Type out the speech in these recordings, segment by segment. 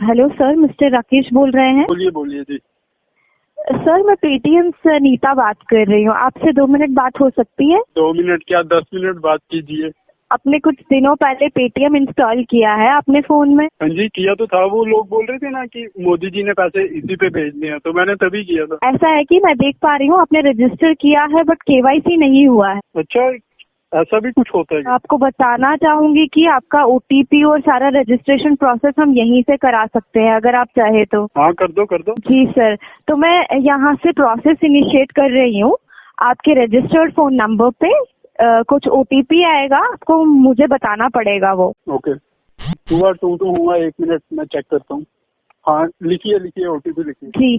Hello sir, mister Rakesh बोल रहे हैं। बोलिए बोलिए जी। सर, मैं पेटीएम से नीता बात कर रही हूँ। आपसे 2 मिनट बात हो सकती है? 2 मिनट क्या 10 मिनट बात कीजिए। आपने कुछ दिनों पहले पेटीएम इंस्टॉल किया है अपने फोन में? हाँ जी किया तो था। वो लोग बोल रहे थे ना कि मोदी जी ने पैसे इसी पे भेजने हैं, तो मैंने तभी किया था। ऐसा है कि मैं देख पा रही हूँ आपने रजिस्टर किया है बट केवाईसी नहीं हुआ है। अच्छा, ऐसा भी कुछ होता है क्या? आपको बताना चाहूंगी कि आपका ओटीपी और सारा रजिस्ट्रेशन प्रोसेस हम यहीं से करा सकते हैं अगर आप चाहे तो। हाँ कर दो कर दो। जी सर, तो मैं यहाँ से प्रोसेस इनिशिएट कर रही हूँ। आपके रजिस्टर्ड फोन नंबर पे कुछ ओटीपी आएगा, आपको मुझे बताना पड़ेगा वो। ओके, टू हुआ 1 मिनट मैं चेक करता हूँ। हाँ लिखिए ओटीपी लिखिए। जी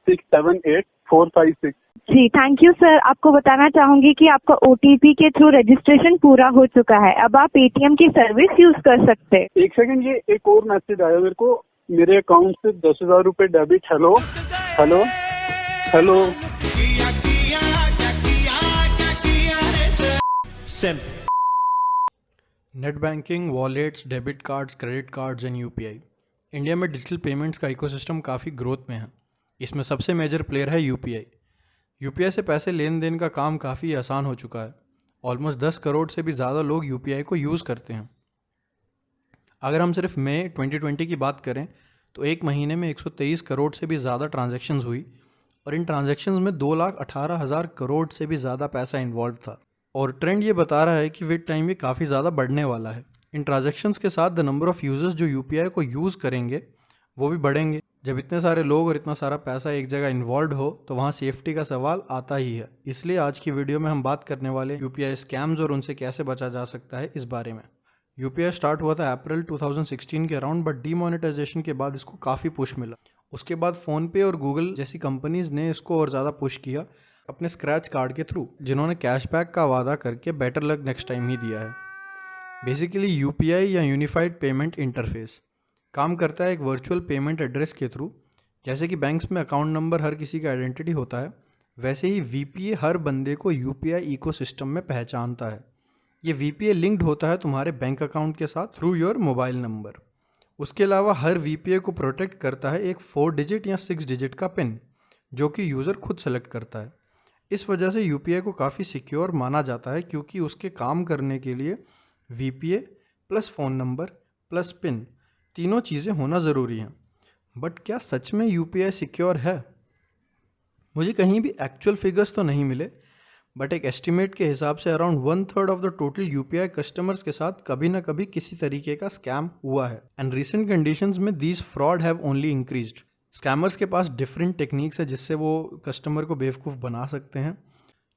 6678456। जी, थैंक यू सर। आपको बताना चाहूंगी कि आपका ओटीपी के थ्रू रजिस्ट्रेशन पूरा हो चुका है। अब आप पेटीएम की सर्विस यूज कर सकते हैं। 1 सेकंड, ये एक और मैसेज आया मेरे को। मेरे अकाउंट से 10,000 रुपए debit. Hello hello hello. Simple. Net banking, wallets, debit cards, credit cards and UPI. India में डिजिटल पेमेंट्स का इकोसिस्टम काफ़ी ग्रोथ में है। इसमें सबसे मेजर प्लेयर है यूपीआई। यूपीआई से पैसे लेन देन का काम काफ़ी आसान हो चुका है। ऑलमोस्ट 10 करोड़ से भी ज़्यादा लोग यूपीआई को यूज़ करते हैं। अगर हम सिर्फ मई 2020 की बात करें तो एक महीने में 123 करोड़ से भी ज़्यादा ट्रांजैक्शंस हुई और इन ट्रांजैक्शंस में 2,18,000 करोड़ से भी ज़्यादा पैसा इन्वॉल्व था। और ट्रेंड ये बता रहा है कि विद टाइम ये काफ़ी ज़्यादा बढ़ने वाला है। इन ट्रांजैक्शंस के साथ द नंबर ऑफ़ यूज़र्स जो यूपीआई को यूज़ करेंगे वो भी बढ़ेंगे। जब इतने सारे लोग और इतना सारा पैसा एक जगह इन्वॉल्व हो तो वहाँ सेफ्टी का सवाल आता ही है। इसलिए आज की वीडियो में हम बात करने वाले यूपीआई स्कैम्स और उनसे कैसे बचा जा सकता है इस बारे में। यूपीआई स्टार्ट हुआ था अप्रैल 2016 के अराउंड, बट डीमोनेटाइजेशन के बाद इसको काफ़ी पुश मिला। उसके बाद फ़ोनपे और गूगल जैसी कंपनीज ने इसको और ज़्यादा पुश किया अपने स्क्रैच कार्ड के थ्रू, जिन्होंने कैशबैक का वादा करके बेटर लक नेक्स्ट टाइम ही दिया है। बेसिकली यूपीआई या यूनिफाइड पेमेंट इंटरफेस काम करता है एक वर्चुअल पेमेंट एड्रेस के थ्रू। जैसे कि बैंक्स में अकाउंट नंबर हर किसी का आइडेंटिटी होता है, वैसे ही वीपीए हर बंदे को यूपीआई इकोसिस्टम में पहचानता है। ये वीपीए लिंक्ड होता है तुम्हारे बैंक अकाउंट के साथ थ्रू योर मोबाइल नंबर। उसके अलावा हर वीपीए को प्रोटेक्ट करता है एक 4 डिजिट या 6 डिजिट का पिन, जो कि यूज़र खुद सेलेक्ट करता है। इस वजह से यूपीआई को काफ़ी सिक्योर माना जाता है, क्योंकि उसके काम करने के लिए VPA plus phone number plus pin तीनों चीज़ें होना ज़रूरी हैं। बट क्या सच में यूपीआई सिक्योर है? मुझे कहीं भी एक्चुअल फिगर्स तो नहीं मिले, बट एक एस्टिमेट के हिसाब से around 1/3 of the total UPI customers के साथ कभी ना कभी किसी तरीके का स्कैम हुआ है। एंड रिसेंट कंडीशंस में these fraud have only increased. Scammers के पास डिफरेंट टेक्निक्स है जिससे वो कस्टमर को बेवकूफ़ बना सकते हैं।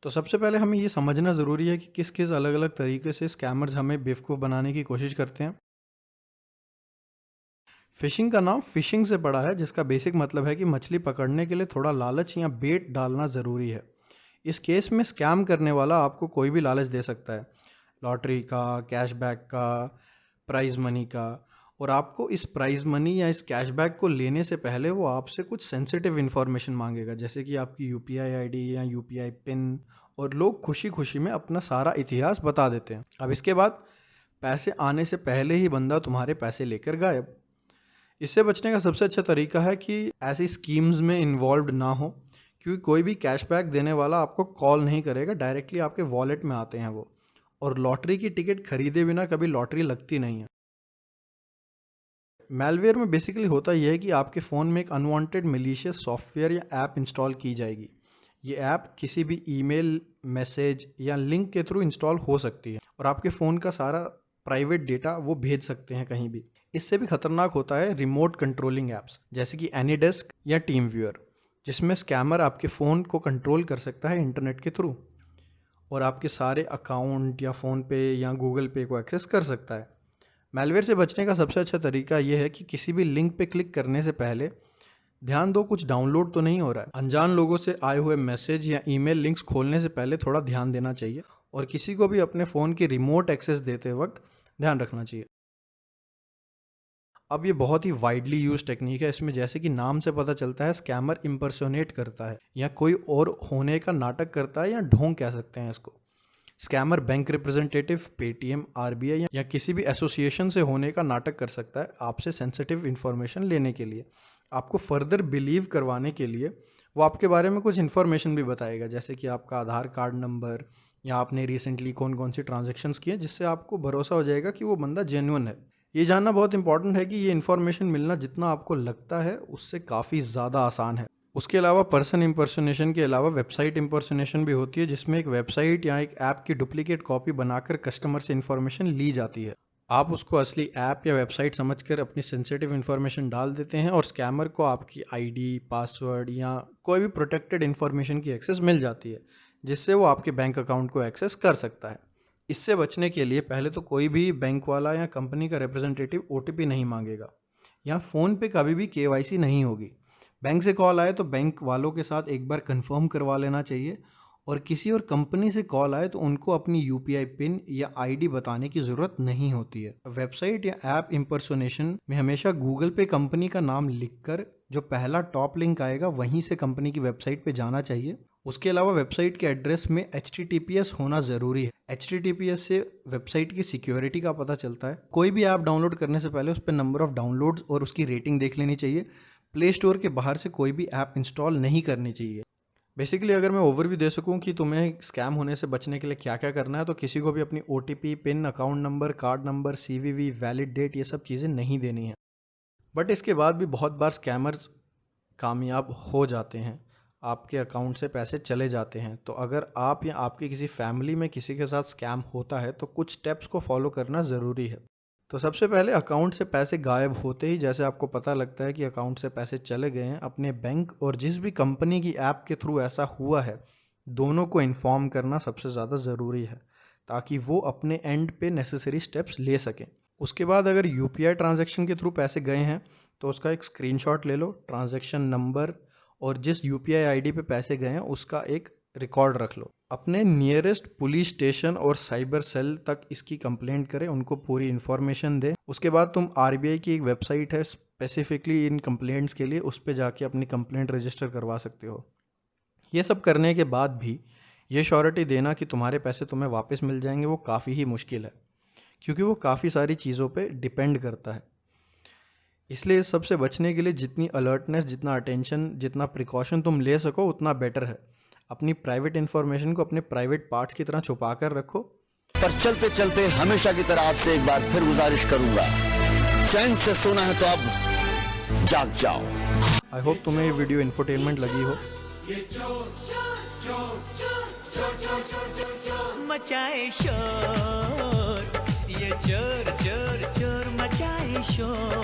तो सबसे पहले हमें ये समझना ज़रूरी है कि किस किस अलग अलग तरीके से स्कैमर्स हमें बेवकूफ़ बनाने की कोशिश करते हैं। फिशिंग का नाम फिशिंग से पड़ा है, जिसका बेसिक मतलब है कि मछली पकड़ने के लिए थोड़ा लालच या बेट डालना ज़रूरी है। इस केस में स्कैम करने वाला आपको कोई भी लालच दे सकता है, लॉटरी का, कैशबैक का, प्राइज़ मनी का। और आपको इस प्राइज़ मनी या इस कैशबैक को लेने से पहले वो आपसे कुछ सेंसिटिव इन्फॉर्मेशन मांगेगा, जैसे कि आपकी यूपीआई आईडी या यूपीआई पिन। और लोग खुशी खुशी में अपना सारा इतिहास बता देते हैं। अब इसके बाद पैसे आने से पहले ही बंदा तुम्हारे पैसे लेकर गायब। इससे बचने का सबसे अच्छा तरीका है कि ऐसी स्कीम्स में इन्वॉल्व ना हो, क्योंकि कोई भी कैशबैक देने वाला आपको कॉल नहीं करेगा, डायरेक्टली आपके वॉलेट में आते हैं वो। और लॉटरी की टिकट खरीदे बिना कभी लॉटरी लगती नहीं है। मैलवेयर में बेसिकली होता यह है कि आपके फ़ोन में एक अनवांटेड मलिशियस सॉफ्टवेयर या ऐप इंस्टॉल की जाएगी। ये ऐप किसी भी ईमेल, मैसेज या लिंक के थ्रू इंस्टॉल हो सकती है और आपके फ़ोन का सारा प्राइवेट डेटा वो भेज सकते हैं कहीं भी। इससे भी खतरनाक होता है रिमोट कंट्रोलिंग ऐप्स, जैसे कि एनीडेस्क या टीम व्यूअर, जिसमें स्कैमर आपके फ़ोन को कंट्रोल कर सकता है इंटरनेट के थ्रू और आपके सारे अकाउंट या फ़ोन पे या गूगल पे को एक्सेस कर सकता है। मैलवेयर से बचने का सबसे अच्छा तरीका यह है कि किसी भी लिंक पे क्लिक करने से पहले ध्यान दो कुछ डाउनलोड तो नहीं हो रहा है। अनजान लोगों से आए हुए मैसेज या ईमेल लिंक्स खोलने से पहले थोड़ा ध्यान देना चाहिए और किसी को भी अपने फ़ोन की रिमोट एक्सेस देते वक्त ध्यान रखना चाहिए। अब ये बहुत ही वाइडली यूज टेक्निक है। इसमें जैसे कि नाम से पता चलता है, स्कैमर इम्पर्सोनेट करता है या कोई और होने का नाटक करता है या ढोंग कह सकते हैं इसको। Scammer bank representative, Paytm, RBI या किसी भी एसोसिएशन से होने का नाटक कर सकता है आपसे सेंसिटिव इन्फॉर्मेशन लेने के लिए। आपको फर्दर बिलीव करवाने के लिए वो आपके बारे में कुछ इन्फॉर्मेशन भी बताएगा, जैसे कि आपका आधार कार्ड नंबर या आपने रिसेंटली कौन कौन सी ट्रांजैक्शंस किए, जिससे आपको भरोसा हो जाएगा कि वो बंदा जेन्युइन है। ये जानना बहुत इंपॉर्टेंट है कि ये इन्फॉर्मेशन मिलना जितना आपको लगता है उससे काफ़ी ज़्यादा आसान है। उसके अलावा पर्सन इम्पर्सोनेशन के अलावा वेबसाइट इम्पर्सोनेशन भी होती है, जिसमें एक वेबसाइट या एक ऐप की डुप्लीकेट कॉपी बनाकर कस्टमर से इन्फॉर्मेशन ली जाती है। आप उसको असली ऐप या वेबसाइट समझकर अपनी सेंसिटिव इन्फॉर्मेशन डाल देते हैं और स्कैमर को आपकी आईडी, पासवर्ड या कोई भी प्रोटेक्टेड इन्फॉर्मेशन की एक्सेस मिल जाती है, जिससे वो आपके बैंक अकाउंट को एक्सेस कर सकता है। इससे बचने के लिए पहले तो कोई भी बैंक वाला या कंपनी का रिप्रेजेंटेटिव ओटीपी नहीं मांगेगा या फ़ोन पे कभी भी केवाईसी नहीं होगी। बैंक से कॉल आए तो बैंक वालों के साथ एक बार कंफर्म करवा लेना चाहिए, और किसी और कंपनी से कॉल आए तो उनको अपनी यूपीआई पिन या आईडी बताने की ज़रूरत नहीं होती है। वेबसाइट या ऐप इम्पर्सोनेशन में हमेशा गूगल पे कंपनी का नाम लिखकर जो पहला टॉप लिंक आएगा वहीं से कंपनी की वेबसाइट पे जाना चाहिए। उसके अलावा वेबसाइट के एड्रेस में HTTPS होना ज़रूरी है। HTTPS से वेबसाइट की सिक्योरिटी का पता चलता है। कोई भी ऐप डाउनलोड करने से पहले उस पर नंबर ऑफ़ डाउनलोड्स और उसकी रेटिंग देख लेनी चाहिए। प्ले स्टोर के बाहर से कोई भी ऐप इंस्टॉल नहीं करनी चाहिए। बेसिकली अगर मैं ओवरव्यू दे सकूं कि तुम्हें स्कैम होने से बचने के लिए क्या क्या करना है, तो किसी को भी अपनी OTP, pin, account number, card number, CVV, valid date, ये सब चीज़ें नहीं देनी है। बट इसके बाद भी बहुत बार स्कैमर्स कामयाब हो जाते हैं, आपके अकाउंट से पैसे चले जाते हैं। तो अगर आप या आपकी किसी फैमिली में किसी के साथ स्कैम होता है तो कुछ स्टेप्स को फॉलो करना ज़रूरी है। तो सबसे पहले अकाउंट से पैसे गायब होते ही जैसे आपको पता लगता है कि अकाउंट से पैसे चले गए हैं, अपने बैंक और जिस भी कंपनी की ऐप के थ्रू ऐसा हुआ है, दोनों को इन्फॉर्म करना सबसे ज़्यादा ज़रूरी है, ताकि वो अपने एंड पे नेसेसरी स्टेप्स ले सकें। उसके बाद अगर UPI ट्रांजैक्शन के थ्रू पैसे गए हैं तो उसका एक स्क्रीनशॉट ले लो, ट्रांजैक्शन नंबर और जिस UPI ID पे पैसे गए हैं उसका एक रिकॉर्ड रख लो। अपने नियरेस्ट पुलिस स्टेशन और साइबर सेल तक इसकी कंप्लेंट करें, उनको पूरी इन्फॉर्मेशन दें। उसके बाद तुम RBI की एक वेबसाइट है स्पेसिफिकली इन कंप्लेंट्स के लिए, उस पर जाके अपनी कंप्लेंट रजिस्टर करवा सकते हो। ये सब करने के बाद भी ये श्योरिटी देना कि तुम्हारे पैसे तुम्हें वापस मिल जाएंगे वो काफ़ी ही मुश्किल है, क्योंकि वो काफ़ी सारी चीज़ों पे डिपेंड करता है। इसलिए इस सबसे बचने के लिए जितनी अलर्टनेस, जितना अटेंशन, जितना प्रिकॉशन तुम ले सको उतना बेटर है। अपनी प्राइवेट इन्फॉर्मेशन को अपने प्राइवेट पार्ट्स की तरह छुपा कर रखो। पर चलते चलते हमेशा की तरह आपसे एक बार फिर गुजारिश करूंगा, चैन से सोना है तो अब जाग जाओ। आई होप तुम्हें ये वीडियो इन्फोटेनमेंट लगी हो। मचाए शोर, ये चोर चोर चोर मचाए शोर।